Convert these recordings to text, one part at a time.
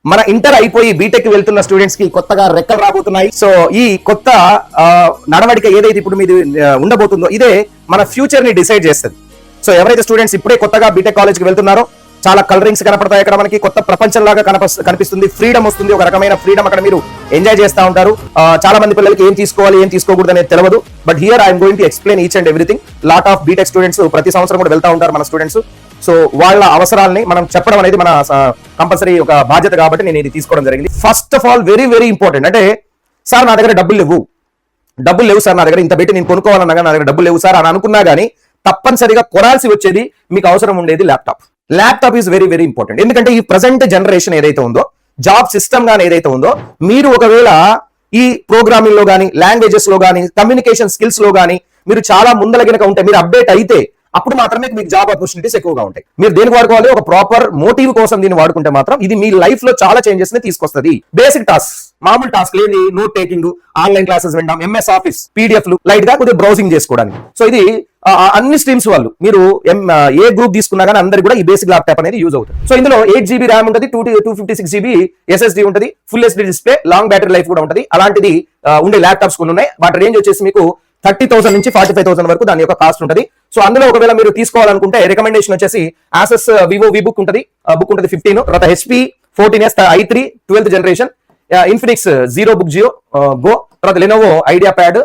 మన ఇంటర్ అయిపోయి బీటెక్ వెళ్తున్న స్టూడెంట్స్ కి కొత్తగా రెక్కలు రాబోతున్నాయి. సో ఈ కొత్త నడవడిక ఏదైతే ఇప్పుడు మీది ఉండబోతుందో ఇదే మన ఫ్యూచర్ ని డిసైడ్ చేస్తుంది. సో ఎవరైతే స్టూడెంట్స్ ఇప్పుడే కొత్తగా బీటెక్ కాలేజ్ కి వెళ్తున్నారో చాలా కలరింగ్స్ కనపడతాయి. అక్కడ మనకి కొత్త ప్రపంచం లాగా కనిపిస్తుంది. ఫ్రీడమ్ వస్తుంది, ఒక రకమైన ఫ్రీడమ్ అక్కడ మీరు ఎంజాయ్ చేస్తూ ఉంటారు. చాలా మంది పిల్లలకి ఏం తీసుకోవాలి ఏం తీసుకోకూడదు అనేది తెలియదు. But here I'm going to explain each and everything. Lot of BTech students ప్రతి సంవత్సరం కూడా వెళ్తా ఉంటారు మన స్టూడెంట్స్. సో వాళ్ళ అవసరాలని మనం చెప్పడం అనేది మన కంపల్సరీ ఒక బాధ్యత కాబట్టి నేను ఇది తీసుకోవడం జరిగింది. First of all very very important, అంటే సార్ నా దగ్గర డబ్బులు లేవు సార్, నా దగ్గర ఇంత పెట్టి నేను కొనుక్కోవాలన్నా నా దగ్గర డబ్బులు లేవు సార్ అని అనుకున్నా కానీ తప్పనిసరిగా కొనాల్సి వచ్చేది మీకు అవసరం ఉండేది laptop is very very important. ఎందుకంటే ఈ ప్రజెంట్ జనరేషన్ ఏదైతే ఉందో, జాబ్ సిస్టమ్ గానీ ఏదైతే ఉందో, మీరు ఒకవేళ ఈ ప్రోగ్రామింగ్ లో గానీ, లాంగ్వేజెస్ లో గానీ, కమ్యూనికేషన్ స్కిల్స్ లో గానీ మీరు చాలా ముందల గనక ఉంటే, మీరు అప్డేట్ అయితే అప్పుడు మాత్రమే మీకు జాబ్ ఆపర్చునిటీస్ ఎక్కువగా ఉంటాయి. మీరు దేనికి వాడుకోవాలి? ఒక ప్రాపర్ మోటివ్ కోసం దీన్ని వాడుకుంటే మాత్రం ఇది మీ లైఫ్ లో చాలా చేంజెస్ ని తీసుకొస్తుంది. బేసిక్ టాస్క్, మామూలు టాస్క్ లేని నోట్ టేకింగ్, ఆన్లైన్ క్లాసెస్ వినడం, ఎంఎస్ ఆఫీస్, పీడిఎఫ్లు లైట్ గా కొద్దిగా బ్రౌజింగ్ చేసుకోవడానికి. సో ఇది అన్ని స్ట్రీమ్స్ వాళ్ళు మీరు ఏ గ్రూప్ తీసుకున్నా కానీ అందరికి కూడా ఈ బేసిక్ ల్యాప్టాప్ అనేది యూజ్ అవుతుంది. సో ఇందులో 8 GB ర్యామ్ ఉంటుంది, 256 GB SSD ఉంటుంది, full HD display, long battery life కూడా ఉంటుంది. అలాంటిది ఉండే ల్యాప్టాప్స్ కొన్ని ఉన్నాయి. వాటి రేంజ్ వచ్చేసి మీకు 30,000 నుంచి 45,000 వరకు దాని యొక్క కాస్ట్ ఉంటుంది. సో అందులో ఒకవేళ మీరు తీసుకోవాలనుకుంటే రికమెండేషన్ వచ్చేసి ఆసెస్ వివో బుక్ ఉంటుంది 15, తర్వాత HP 14S i3 12th generation, Infinix zero book Jio go, తర్వాత లెనోవో ఐడియా ప్యాడ్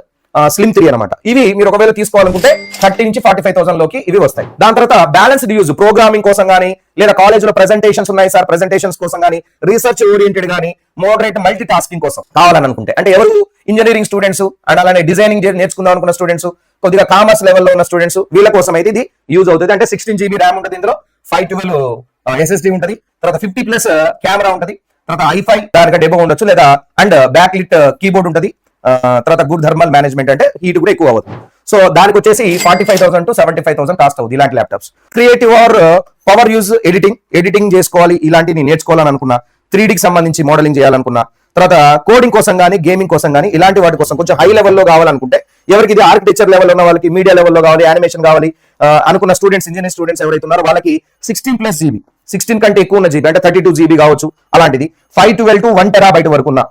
స్లిమ్ 3 అనమాట. ఇవి మీరు ఒకవేళ తీసుకోవాలనుకుంటే 30 నుంచి 45,000 లోకి ఇవి వస్తాయి. దాని తర్వాత బ్యాలెన్స్డ్ యూజ్, ప్రోగ్రామింగ్ కోసం కానీ, లేదా కాలేజ్ లో ప్రెజెంటేషన్స్ ఉన్నాయి సార్, ప్రెజెంటేషన్స్ కోసం కానీ, రీసెర్చ్ ఓరియంటెడ్ కానీ, మోడరేట్ మల్టీ టాస్కింగ్ కోసం కావాలని అనుకుంటే, అంటే ఎవరు ఇంజనీరింగ్ స్టూడెంట్స్ అండ్ అలానే డిజైనింగ్ నేర్చుకుందాం అనుకున్న స్టూడెంట్స్, కొద్దిగా కామర్స్ లెవెల్లో ఉన్న స్టూడెంట్స్, వీళ్ళ కోసం అయితే ఇది యూజ్ అవుతుంది. అంటే 16 GB ర్యామ్ ఉంటుంది, ఇందులో 512 SSD ఉంటుంది, తర్వాత 50+ కెమెరా ఉంటుంది, తర్వాత i5 దానికంటే ఎబో ఉండొచ్చు, లేదా అండ్ బ్యాక్ లిట్ కీబోర్డ్ ఉంటుంది, తర్వాత గుడ్ థర్మల్ మేనేజ్మెంట్, అంటే హీట్ కూడా ఎక్కువ అవ్వదు. సో దానికి వచ్చేసి 45,000 to 75,000 కాస్ట్ అవుతుంది ఇలాంటి laptops. Creative or power use editing చేసుకోవాలి, ఇలాంటివి నేర్చుకోవాలని అనుకున్నా, 3Dకి సంబంధించి మోడలింగ్ చేయాలనుకున్నా, తర్వాత కోడింగ్ కోసం కానీ, గేమింగ్ కోసం కానీ, ఇలాంటి వాటి కోసం కొంచెం హై లెవెల్లో కావాలనుకుంటే, ఎవరికి ఇది ఆర్కిటెక్చర్ లెవెల్ ఉన్న వాళ్ళకి, మీడియా లెవెల్లో కావాలి, యానిమేషన్ కావాలి అనుకున్న స్టూడెంట్స్, ఇంజనీరింగ్ స్టూడెంట్స్ ఎవరైతే ఉన్నారో వాళ్ళకి 16+ GB, 16 కంటే ఎక్కువ ఉన్న జీబీ అంటే 32 GB కావచ్చు, అలాంటిది 512 to 1 TB వరకు ఉన్న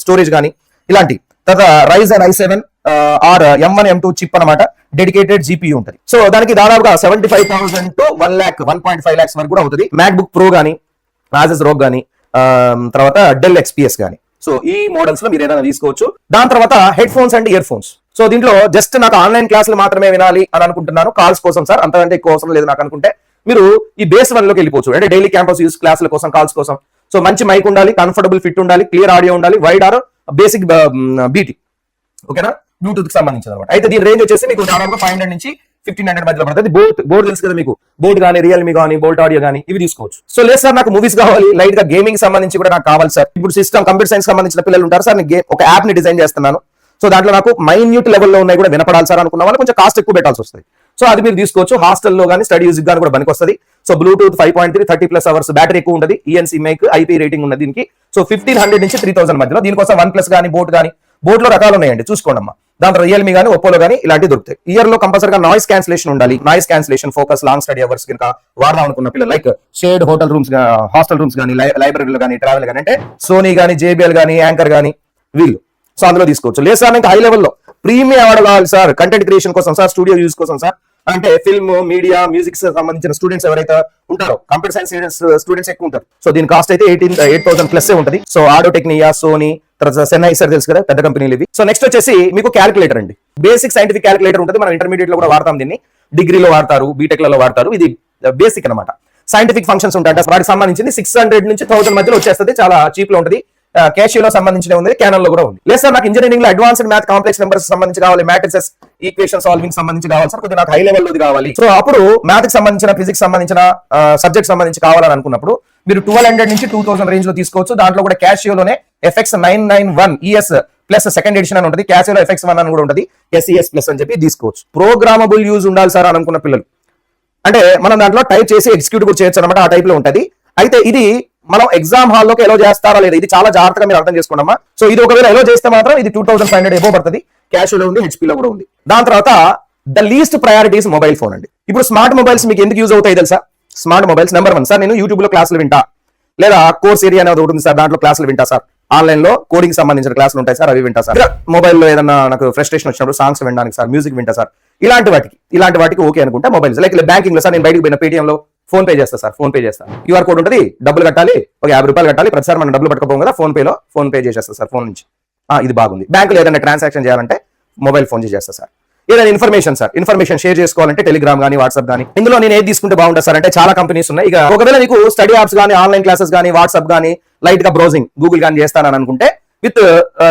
స్టోరేజ్ కానీ ఇలాంటి. తర్వాత Ryzen i7 ఆర్ M1 M2 చిప్ అనమాట, డెడికేటెడ్ GPU ఉంటుంది. సో దానికి దాదాపుగా 75,000 to 1.5 lakhs వరకు కూడా అవుతుంది. మ్యాక్బుక్ ప్రో కానీ, Asus ROG కానీ, తర్వాత డెల్ XPS కానీ. సో ఈ మోడల్స్ లో మీరు ఏదైనా తీసుకోవచ్చు. దాని తర్వాత headphones and earphones. So దీంట్లో జస్ట్ నాకు ఆన్లైన్ క్లాసులు మాత్రమే వినాలి అని అనుకుంటున్నాను, కాల్స్ కోసం సార్ అంతకంటే ఎక్కువ అవసరం లేదు నాకు అనుకుంటే, మీరు ఈ బేస్ 1 లోకి వెళ్ళిపోవచ్చు. అంటే డైలీ క్యాంపస్ యూస్ క్లాసుల కోసం, కాల్స్ కోసం. సో మంచి మైక్ ఉండాలి, కంఫర్టబుల్ ఫిట్ ఉండాలి, క్లియర్ ఆడియో ఉండాలి, వైడ్ ఆర్ బేసిక్ BT, ఓకేనా, బ్లూటూత్ కి సంబంధించిన అనమాట. అయితే దీని రేంజ్ వచ్చేసి మీకు దాదాపుగా 500 నుంచి 1500 మధ్యలో పడుతుంది. బోర్డు తెలుసు కదా మీకు, బోర్డు కానీ, రియల్మీ కానీ, బోల్ట్ ఆడియో కానీ ఇవి తీసుకోవచ్చు. సో లేదు సార్ నాకు మూవీస్ కావాలి, లైట్ గా గేమింగ్ సంబంధించి కూడా నాకు కావాలి సార్, ఇప్పుడు సిస్టమ్ కంప్యూటర్ సైన్స్ సంబంధించిన పిల్లలు ఉంటారు సార్, నేను ఒక యాప్ ని డిజైన్ చేస్తున్నాను, సో దాంట్లో నాకు మైన్యూట్ లెవెల్లో ఉన్నాయి కూడా వినపడాలి సార్ అనుకున్న వాళ్ళు కొంచెం కాస్ట్ ఎక్కువ పెట్టాల్సి వస్తుంది. సో అది మీరు తీసుకోవచ్చు. హాస్టల్లో కానీ, స్టడీ యూజ్ కానీ కూడా పనికి వస్తుంది. సో బ్లూటూత్ 5.3 30+ అవర్స్ బ్యాటరీ ఎక్కువ ఉంటుంది, ENC మైక్, IP రేటింగ్ ఉన్నది దీనికి. సో 1500 నుంచి 3000 మధ్యలో. దీనికోసం OnePlus కానీ, బోట్ కానీ, బోట్లో రకాలు ఉన్నాయండి చూసుకోండి అమ్మా. దాంట్లో రియల్మీ కానీ, ఒప్పోలో కానీ ఇలాంటివి దొరుకుతాయి. ఇయర్ లో కంపల్సరీగా నాయిస్ క్యాన్సిలేషన్ ఉండాలి. Noise cancellation, focus, long study hours కనుక వాడదాం అనుకున్న పిల్లలు, like shade hotel rooms, hostel rooms కానీ, లైబ్రరీలు కానీ, ట్రావెల్ కానీ, అంటే సోనీ కానీ, JBL కానీ, యాంకర్ కానీ వీళ్ళు. సో అందులో తీసుకోవచ్చు. లేదు సార్ ఇంకా హై లెవెల్లో ప్రీమియం అవార్డు కావాలి సార్, కంటెంట్ క్రియేషన్ కోసం సార్, స్టూడియో యూజ్ కోసం సార్, అంటే ఫిల్మ్, మీడియా, మ్యూజిక్ సంబంధించిన స్టూడెంట్స్ ఎవరైతే ఉంటారో, కంప్యూటర్ సైన్స్ స్టూడెంట్స్ ఎక్కువ ఉంటారు. సో దీని కాస్ట్ అయితే 8,000+ ఉంటుంది. సో ఆడో టెక్నియా, సోనీ, తర్వాత సెన్నైసర్ తెలుసు కదా, పెద్ద కంపెనీలు ఇవి. సో నెక్స్ట్ వచ్చేసి మీకు క్యాలిక్యులేటర్ అండి. బేసిక్ సైంటిఫిక్ క్యాలిక్యులేటర్ ఉంటుంది, మనం ఇంటర్మీడియట్ లో కూడా వాడతాం దీన్ని, డిగ్రీలో వాడతారు, బీటెక్ లలో వాడతారు. ఇది బేసిక్ అనమాట. సైంటిఫిక్ ఫంక్షన్స్ ఉంటాయి, వాటికి సంబంధించింది 600 నుంచి 1000 మధ్యలో వచ్చేస్తుంది, చాలా చీప్ లో ఉంటుంది. క్యాషియోలో సంబంధించిన ఉంది, క్యానన్ లో కూడా ఉంది. లేదు సార్ నాకు ఇంజనీరింగ్ లో అడ్వాన్స్డ్ మ్యాథ్, కాంప్లెక్స్ నెంబర్స్ సంబంధించి కావాలి, మ్యాట్రిసెస్, ఈక్వేషన్ సాల్వింగ్ సంబంధించి కావాలి సార్, కొద్దిగా నాకు హై లెవెల్ లోది కావాలి. సో అప్పుడు మ్యాథ్కి సంబంధించిన, ఫిజిక్స్ సంబంధించిన సబ్జెక్ట్ సంబంధించి కావాలని అనుకున్నప్పుడు మీరు 1200 నుంచి 2000 రేంజ్ లో తీసుకోవచ్చు. దాంట్లో కూడా క్యాషియోలోనే FX 991 ES plus second edition అని ఉంటుంది, క్యాషియోలో FX1 అని కూడా ఉంటుంది, SES ప్లస్ అని చెప్పి తీసుకోవచ్చు. ప్రోగ్రామబుల్ యూజ్ ఉండాలి సార్ అని అనుకున్న పిల్లలు, అంటే మనం దాంట్లో టైప్ చేసి ఎగ్జిక్యూట్ కూడా చేయొచ్చు అనమాట, ఆ టైప్ లో ఉంటుంది. అయితే ఇది మనం ఎగ్జామ్ హాల్లోకి ఎలా చేస్తారా లేదా, ఇది చాలా జాగ్రత్తగా మీరు అర్థం చేసుకోండమ్మా. సో ఇది ఒకవేళ ఎలా చేస్తే మాత్రం ఇది 2500 ఎబో పడుతుంది. క్యాషియోలో ఉంది, HP లో కూడా ఉంది. దాని తర్వాత the least priorities mobile phone అండి. ఇప్పుడు స్మార్ట్ మొబైల్స్ మీకు ఎందుకు యూజ్ అవుతాయి తెలుసా? స్మార్ట్ మొబైల్స్ నెంబర్ 1 సార్, నేను యూట్యూబ్ లో క్లాసులు వింటా, లేదా కోర్స్ ఏరియా అనేది ఉంటుంది సార్, దాంట్లో క్లాసులు వింటా సార్, ఆన్లైన్ లో కోడింగ్ సంబంధించిన క్లాసులు ఉంటాయి సార్, అవి వింటా సార్, మొబైల్లో ఏదన్నా నాకు ఫ్రస్ట్రేషన్ వచ్చినప్పుడు సాంగ్స్ వినడానికి సార్, మ్యూజిక్ వింటా సార్, ఇలాంటి వాటికి ఓకే అనుకుంటే మొబైల్స్. లైక్ బ్యాంకింగ్ లో సార్ నేను బయటకు పోయిన పేటీఎం లో ఫోన్ పే చేస్తా సార్, ఫోన్ పే చేస్తా, QR కోడ్ ఉంటుంది, డబ్బులు కట్టాలి, ఒక 50 రూపాయలు కట్టాలి, ప్రతిసారి మనం డబ్బులు పట్టుకోపోం కదా, ఫోన్ పే చేసేస్తా సార్ ఫోన్ నుంచి. ఇది బాగుంది. బ్యాంకులో ఏదైనా ట్రాన్సాక్షన్ చేయాలంటే మొబైల్ ఫోన్ చేస్తా సార్. ఏదైనా ఇన్ఫర్మేషన్ షేర్ చేసుకోవాలంటే టెలిగ్రామ్ కానీ వాట్సాప్ కానీ. ఇందులో నేను ఏది తీసుకుంటే బాగుంటుంది సార్ అంటే చాలా కంపెనీస్ ఉన్నాయి. ఇక ఒకవేళ నీకు స్టడీ యాప్స్ కానీ ఆన్లైన్ క్లాసెస్ కానీ వాట్సాప్ కానీ లైట్ గా బ్రౌజింగ్ గూగుల్ కానీ చేస్తానని అనుకుంటే విత్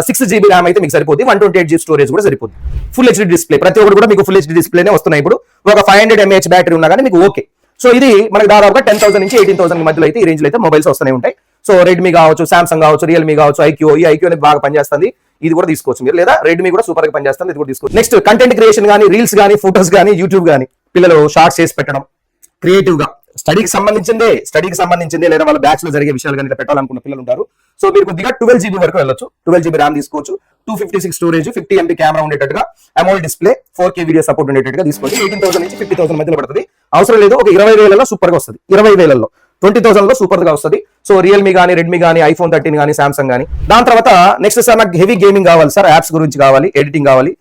6 GB ర్యామ్ అయితే మీకు సరిపోతుంది, 128 GB స్టోరేజ్ కూడా సరిపోతుంది, ఫుల్ HD డిస్ప్లే, ప్రతి ఒక్కటి కూడా మీకు ఫుల్ HD డిస్ప్లేనే వస్తున్నాయి. ఇప్పుడు ఒక 500 mAh బ్యాటరీ ఉన్నా కానీ మీకు ఓకే. సో ఇది మనకి దాదాపుగా 10,000 నుంచి 18,000 మధ్యలో అయితే ఈ రేంజ్ లో అయితే మొబైల్స్ వస్తూనే ఉంటాయి. సో రెడ్మీ కావచ్చు, సామ్సంగ్ కావచ్చు, రియల్మీ కావచ్చు, ఐక్యూ అనేది బాగా పనిచేస్తుంది, ఇది కూడా తీసుకోవచ్చు మీరు. లేదా రెడ్మీ కూడా సూపర్ గా పనిచేస్తుంది, ఇది కూడా తీసుకోవచ్చు. నెక్స్ట్ కంటెంట్ క్రియేషన్ కానీ, రీల్స్ కానీ, ఫోటోస్ కానీ, యూట్యూబ్ కానీ, పిల్లలు షార్ట్స్ చేసి పెట్టడం, క్రియేటివ్ గా స్టడీకి సంబంధించిందే లేదా వాళ్ళ బ్యాచ్ లో జరిగే విషయాలు కానీ పెట్టాలనుకున్న పిల్లలు ఉంటారు. సో మీరు కొద్దిగా 12 GB వరకు వెళ్ళొచ్చు, 12 GB ర్యామ్ తీసుకోవచ్చు, 256 స్టోరేజ్, 50 MP కెమెరా ఉండేటట్టుగా, AMOLED display, 4K video support ఉండేటట్టుగా తీసుకోవచ్చు. 18,000 నుంచి 50,000 మధ్యలో పడుతుంది. అవసరం లేదు, ఒక 20,000లో సూపర్ గా వస్తుంది, 20,000లో 20,000 లో సూపర్ గా వస్తుంది. సో రియల్మీ కానీ, రెడ్మీ కానీ, iPhone 13 కానీ, సామ్సంగ్ కానీ. దాని తర్వాత నెక్స్ట్ సార్ నాకు హెవీ గేమింగ్ కావాలి సార్, యాప్స్ గురించి కావాలి, ఎడిటింగ్ కావాలి,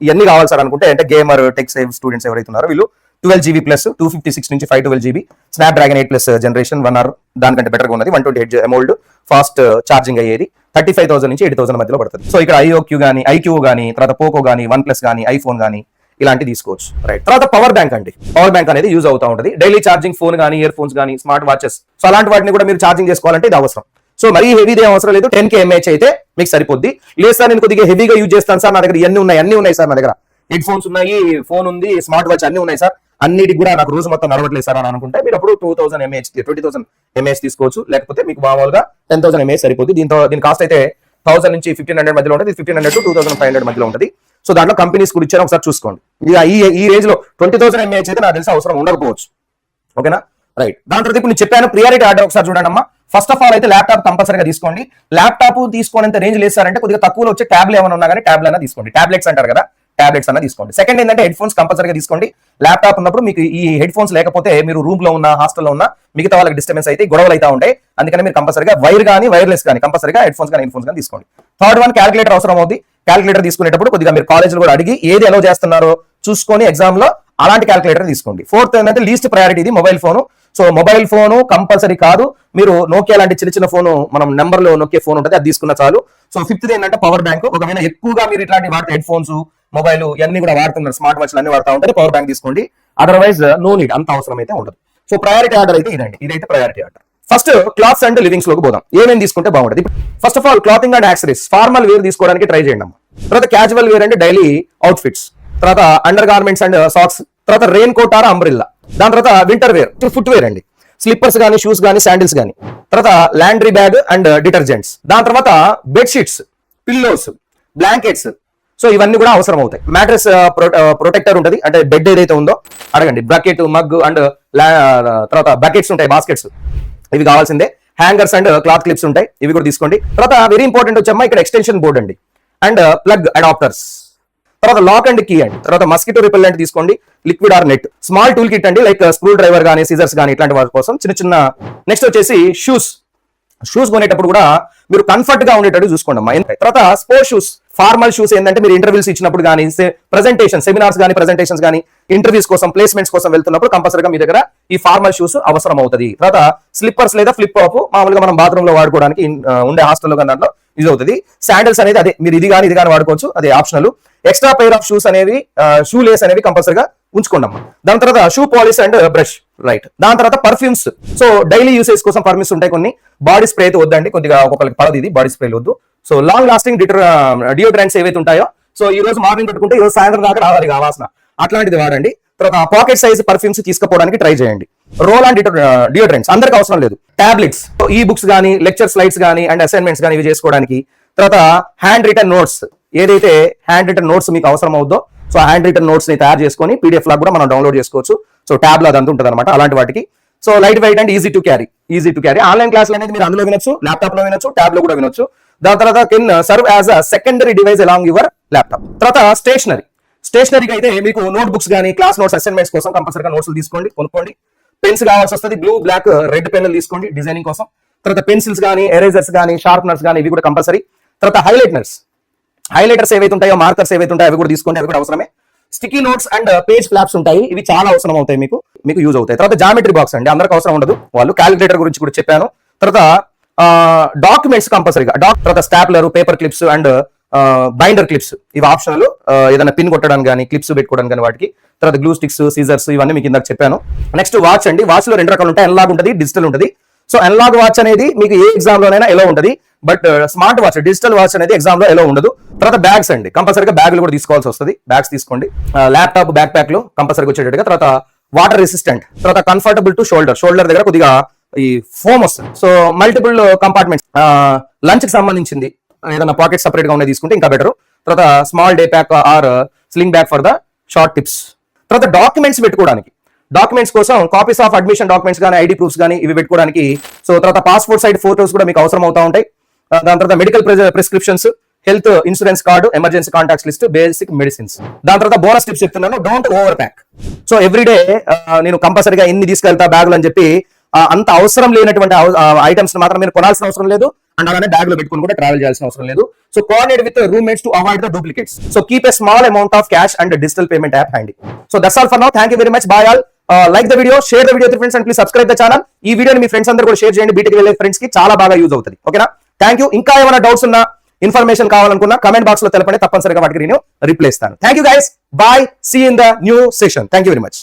ఇవన్నీ కావాలి సార్ అనుకుంటే, అంటే గేమర్ టెక్ సేవ్ స్టూడెంట్స్ ఎవరైతే ఉన్నారో వీళ్ళు 12 GB ప్లస్ 256 నుంచి 512 GB స్నాప్డ్రాగన్ 8+ జనరేషన్ 1 hour దానికంటే బెటర్ గా ఉన్నది, 128 అమోల్డ్ ఫాస్ట్ ఛార్జింగ్ అయ్యేది, 35,000 నుంచి 80,000 మధ్యలో పడుతుంది. సో ఇక్కడ ఐక్యూ కానీ, తర్వాత పోకో కానీ, OnePlus కానీ, ఐఫోన్ కానీ ఇలాంటి తీసుకోవచ్చు. రైట్. తర్వాత పవర్ బ్యాంక్ అనేది యూజ్ అవుతా ఉంటుంది. డైలీ ఛార్జింగ్ ఫోన్ కానీ, ఇయర్ ఫోన్స్ కానీ, స్మార్ట్ వాచెస్, సో అలాంటి వాటిని కూడా మీరు ఛార్జింగ్ చేసుకోవాలంటే ఇది అవసరం. సో మరీ హెవీదే అవసరం లేదు, 10K mAh అయితే మీకు సరిపోద్ది. లేదు సార్ నేను కొద్దిగా హెవీగా యూజ్ చేస్తాను సార్, నా దగ్గర అన్ని ఉన్నాయి సార్, నా దగ్గర హెడ్ ఫోన్స్ ఉన్నాయి, ఫోన్ ఉంది, స్మార్ట్ వాచ్ అన్ని ఉన్నాయి సార్, అన్నిటికి కూడా నాకు రోజు మొత్తం నడవట్లేదు సార్ అని అనుకుంటే మీరు అప్పుడు 20,000 mAh తీసుకోవచ్చు. లేకపోతే మీకు మామూలుగా 10,000 mAh సరిపోద్ది. దీని కాస్ట్ అయితే 1000 నుంచి 1,500 మధ్యలో ఉంటుంది, 1,500 to 2,500 మధ్యలో ఉంటుంది. సో దాంట్లో కంపెనీస్ కూడా ఇచ్చారు, ఒకసారి చూసుకోండి. ఈ రేంజ్ లో 20,000 mAh అయితే నాకు తెలిసి అవసరం ఉండకపోవచ్చు. ఓకేనా? రైట్. దాని తర్వాత ఇప్పుడు నేను చెప్పాను ప్రియారిటీ ఆర్డర్ ఒకసారి చూడండి అమ్మా. ఫస్ట్ ఆఫ్ ఆల్ అయితే ల్యాప్టాప్ కంపల్సరీగా తీసుకోండి. ల్యాప్టాప్ తీసుకోనంత రేంజ్ లేసారంటే కొద్దిగా తక్కువలో వచ్చే ట్యాబ్లు ఏమైనా ఉన్నా కానీ ట్యాబ్లు అయినా తీసుకోండి, టాబ్లెట్స్ అంటారు కదా, టాబ్లెట్స్ అన్న తీసుకోండి. సెకండ్ ఏంటంటే హెడ్ ఫోన్స్ కంపల్సరీగా తీసుకోండి. ల్యాప్టాప్ ఉన్నప్పుడు మీకు ఈ హెడ్ ఫోన్స్ లేకపోతే మీరు రూమ్ లో ఉన్న, హాస్టల్లో ఉన్న మిగతా వాళ్ళకి డిస్టర్బెన్స్ అయితే గొడవలు అయితే ఉంటాయి. అందుకని మీరు కంపల్సరీగా వైర్ కానీ, వైర్లెస్ కానీ కంపల్సరీగా హెడ్ ఫోన్స్ కానీ, ఇయర్ ఫోన్స్ కానీ తీసుకోండి. థర్డ్ వన్ క్యాలిక్యులేటర్ అవసరం అవుతుంది. క్యాలిక్యులేటర్ తీసుకునేటప్పుడు కొద్దిగా మీరు కాలేజీలో కూడా అడిగి ఏది అలౌ చేస్తున్నారో చూసుకొని ఎగ్జామ్ లో అలాంటి క్యాలిక్యులేటర్ తీసుకోండి. ఫోర్త్ ఏంటంటే లీస్ట్ ప్రయారిటీ ఇది mobile phone. So mobile phone compulsory కాదు, మీరు నోకియా లాంటి చిన్న ఫోన్, మనం నెంబర్ లో నొక్కే ఫోన్ ఉంటుంది, అది తీసుకున్న చాలు. సో ఫిఫ్త్ ఏంటంటే పవర్ బ్యాంక్. ఒకవేళ ఎక్కువగా మీరు ఇట్లాంటి వాడితే హెడ్ ఫోన్స్, మొబైల్ ఇవన్నీ కూడా వాడుతున్నారు, స్మార్ట్ వాచ్లు అన్ని వాడుతూ ఉంటారు, పవర్ బ్యాంక్ తీసుకోండి. అదర్వైజ్ నో నీడ్, అంత అవసరం అయితే ఉండదు. సో ప్రయారిటీ ఆర్డర్ అయితే ఇదండి, ఇదైతే priority order. First clothes and livings లోకి పోదాం. ఏమేమి తీసుకుంటే బాగుంటుంది? First of all clothing and accessories, formal wear తీసుకోవడానికి ట్రై చేయండి అమ్మా. తర్వాత క్యాజువల్ వేర్ అంటే డైలీ అవుట్ఫిట్స్, తర్వాత అండర్ గార్మెంట్స్ అండ్ సాక్స్, తర్వాత రెయిన్ కోట్ ఆర్ అంబ్రిల్లా. దాని తర్వాత వింటర్ వేర్, ఫుట్ వేర్ అండి, స్లిప్పర్స్ కానీ, షూస్ కానీ, శాండిల్స్ కానీ. తర్వాత లాండ్రీ బ్యాగ్ అండ్ డిటర్జెంట్స్. దాని తర్వాత బెడ్షీట్స్, పిల్లోస్, బ్లాంకెట్స్. సో ఇవన్నీ కూడా అవసరం అవుతాయి. మ్యాట్రెస్ ప్రొటెక్టర్ ఉంటుంది, అంటే బెడ్ ఏదైతే ఉందో అడగండి. బకెట్, మగ్ అండ్ తర్వాత బకెట్స్ ఉంటాయి, బాస్కెట్స్, ఇవి కావాల్సిందే. హ్యాంగర్స్ అండ్ క్లాత్ క్లిప్స్ ఉంటాయి, ఇవి కూడా తీసుకోండి. తర్వాత వెరీ ఇంపార్టెంట్ వచ్చామా ఇక్కడ ఎక్స్టెన్షన్ బోర్డ్ అండి, అండ్ ప్లగ్ అడాప్టర్స్. తర్వాత లాక్ అండ్ కీ అండి. తర్వాత మస్కిటో రిపెల్లెంట్ తీసుకోండి, liquid or net. Small tool kit అండి, లైక్ స్క్రూ డ్రైవర్ కానీ, సీజర్స్ కానీ, ఇట్లాంటి వాటి కోసం చిన్న. నెక్స్ట్ వచ్చేసి షూస్ కొనేటప్పుడు కూడా మీరు కంఫర్ట్ గా ఉండేటట్టు చూసుకోండి అమ్మా. తర్వాత స్పోర్ట్స్ షూస్, ఫార్మల్ షూస్ ఏంటంటే మీరు ఇంటర్వ్యూస్ ఇచ్చినప్పుడు కానీ, ప్రెజెంటేషన్, సెమినార్స్ కానీ, ప్రెజెంటేషన్స్ కానీ, ఇంటర్వ్యూస్ కోసం, ప్లేస్మెంట్స్ కోసం వెళ్తున్నప్పుడు కంపల్సరీగా మీ దగ్గర ఈ ఫార్మల్ షూస్ అవసరం అవుతుంది. తర్వాత స్లిప్పర్స్ లేదా ఫ్లిప్ ఫ్లాప్, మామూలుగా మనం బాత్రూమ్ లో వాడుకోవడానికి ఉండే హాస్టల్లో కానీ దాంట్లో యూజ్ అవుతుంది. శాండిల్స్ అనేది అదే, మీరు ఇది కానీ వాడుకోవచ్చు, అదే optional. Extra pair of shoes అనేవి, షూ లేస్ అనేవి కంపల్సరీగా ఉంచుకోండి అమ్మా. దాని తర్వాత shoe polish and brush. Right. దాని తర్వాత పర్ఫ్యూమ్స్. సో డైలీ యూసేజ్ కోసం పర్ఫ్యూమ్స్ ఉంటాయి కొన్ని. బాడీ స్ప్రే అయితే వద్దండి, కొద్దిగా ఒక్కొక్కరికి పడదు ఇది, బాడీ స్ప్రే వద్దు. సో లాంగ్ లాస్టింగ్ డియోడ్రెంట్స్ ఏవైతే ఉంటాయో, సో ఈ రోజు మార్నింగ్ పెట్టుకుంటే ఈ రోజు సాయంత్రం దాకా రావాలి ఆ వాసన, అట్లాంటిది వాడండి. తర్వాత పాకెట్ సైజ్ పర్ఫ్యూమ్స్ తీసుకుపోవడానికి ట్రై చేయండి. రోల్ అండ్ డియోడ్రెంట్స్ అందరికి అవసరం లేదు. టాబ్లెట్స్, ఈ బుక్స్ కానీ, లెక్చర్ స్లైడ్స్ కానీ, అండ్ అసైన్మెంట్స్ కానీ ఇవి చేసుకోవడానికి. తర్వాత హ్యాండ్ రిటర్న్ నోట్స్, ఏదైతే హ్యాండ్ రిటర్న్ నోట్స్ మీకు అవసరం అవుద్దో, సో హ్యాండ్ రిటర్న్ నోట్స్ ని తయారు చేసుకొని పీడిఎఫ్ లాగా కూడా మనం డౌన్లోడ్ చేసుకోవచ్చు. సో ట్యాబ్ లో అదంతా ఉంటుంది అనమాట, అలాంటి వాటికి. So light weight and easy to carry. Online క్లాసులు అనేది మీరు అందులో వినొచ్చు, ల్యాప్టాప్ లో వినొచ్చు, ట్యాబ్ లో కూడా వినొచ్చు. దాని తర్వాత can serve as a secondary device along your laptop. తర్వాత స్టేషనరీకి అయితే మీకు నోట్ బుక్స్ కానీ, క్లాస్ నోట్స్, అసైన్మెంట్స్ కోసం కంపల్సరీగా నోట్స్ తీసుకోండి, కొనుక్కోండి. పెన్స్ కావాల్సి వస్తుంది, బ్లూ, బ్లాక్, రెడ్ పెన్నులు తీసుకోండి డిజైనింగ్ కోసం. తర్వాత పెన్సిల్స్ కానీ, ఎరేజర్స్ కానీ, షార్ప్నర్స్ కానీ ఇవి కూడా కంపల్సరీ. తర్వాత హైలైటర్స్ ఏవైతే ఉంటాయో, మార్కర్స్ ఏవైతే ఉంటాయో అవి కూడా తీసుకోండి, అవి కూడా అవసరమే. Sticky notes and page flops ఉంటాయి, ఇవి చాలా అవసరం అవుతాయి, మీకు యూజ్ అవుతాయి. తర్వాత జామెట్రీ బాక్స్ అండి, అందరికి అవసరం ఉండదు, వాళ్ళు క్యాలిక్యులేటర్ గురించి కూడా చెప్పాను. తర్వాత డాక్యుమెంట్స్ కంపల్సరీగా, తర్వాత stapler, paper clips and binder clips ఇవి ఆప్షనల్, ఏదైనా పిన్ కొట్టడానికి కానీ, క్లిప్స్ పెట్టుకోవడానికి కానీ వాటికి. తర్వాత గ్లూ స్టిక్స్, సీజర్స్ ఇవన్నీ మీకు ఇందాక చెప్పాను. నెక్స్ట్ వాచ్ అండి, వాచ్ లో 2 రకాలు ఉంటాయి, అనలాగ్ ఉంటుంది, డిజిటల్ ఉంటుంది. సో అనలాగ్ వాచ్ అనేది మీకు ఏ ఎగ్జామ్ లోనైనా ఎలా ఉంటుంది, but smart watch, digital watch అనేది ఎగ్జామ్ లో ఎలా ఉండదు. తర్వాత బ్యాగ్స్ అండి, కంపల్సరీగా బ్యాగులు కూడా తీసుకోవాల్సి వస్తుంది, బ్యాగ్స్ తీసుకోండి. ల్యాప్టాప్ బ్యాక్ ప్యాక్ లో కంపల్సరీగా వచ్చేటట్టుగా. తర్వాత వాటర్ రెసిస్టెంట్, తర్వాత కంఫర్టబుల్ టు షోల్డర్ దగ్గర కొద్దిగా ఈ ఫోమ్ వస్తుంది. సో మల్టిపుల్ కంపార్ట్మెంట్స్, లంచ్ కి సంబంధించింది ఏదైనా పాకెట్ సపరేట్ గా ఉన్నాయి తీసుకుంటే ఇంకా బెటర్. తర్వాత small day pack or sling bag for the short tips. తర్వాత డాక్యుమెంట్స్ పెట్టుకోవడానికి, డాక్యుమెంట్స్ కోసం కాపీస్ ఆఫ్ అడ్మిషన్ డాక్యుమెంట్స్ కానీ, ఐడి ప్రూఫ్స్ కానీ ఇవి పెట్టుకోవడానికి. సో తర్వాత పాస్పోర్ట్ సైజ్ ఫోటోస్ కూడా మీకు అవసరం అవుతా ఉంటాయి. దాని తర్వాత medical prescriptions, health insurance card, emergency contacts list, basic medicines. దాని తర్వాత బోనస్ టిప్స్ చెప్తున్నాను, don't over pack. So everyday నేను కంపల్సరీగా ఇన్ని తీసుకెళ్తా బ్యాగులు అని చెప్పి అంత అవసరం లేనటువంటి ఐటమ్స్ మాత్రం మీరు కొనాల్సిన అవసరం లేదు, అండ్ అలానే బ్యాగ్ లో పెట్టుకుని కూడా ట్రావెల్ చేయాల్సిన అవసరం లేదు. So coordinate with roommates to avoid the duplicates. So keep a small amount of cash and digital payment app handy. So that's all for now. Thank you very much. Bye all. Like the video, share the video with friends and please subscribe the channel. ఈ వీడియోని మీ friends అందరూ కూడా share చేయండి, BTech వెళ్ళే friends కి చాలా బాగా use అవుతుంది. ఓకేనా? Thank you. ఇంకా ఏమైనా డౌట్స్ ఉన్నా, ఇన్ఫర్మేషన్ కావాలనుకున్నా కమెంట్ బాక్స్ లో తెలపండి, తప్పనిసరిగా వాటికి నేను రిప్లై ఇస్తాను. Thank you guys. Bye. See in the new session. Thank you very much.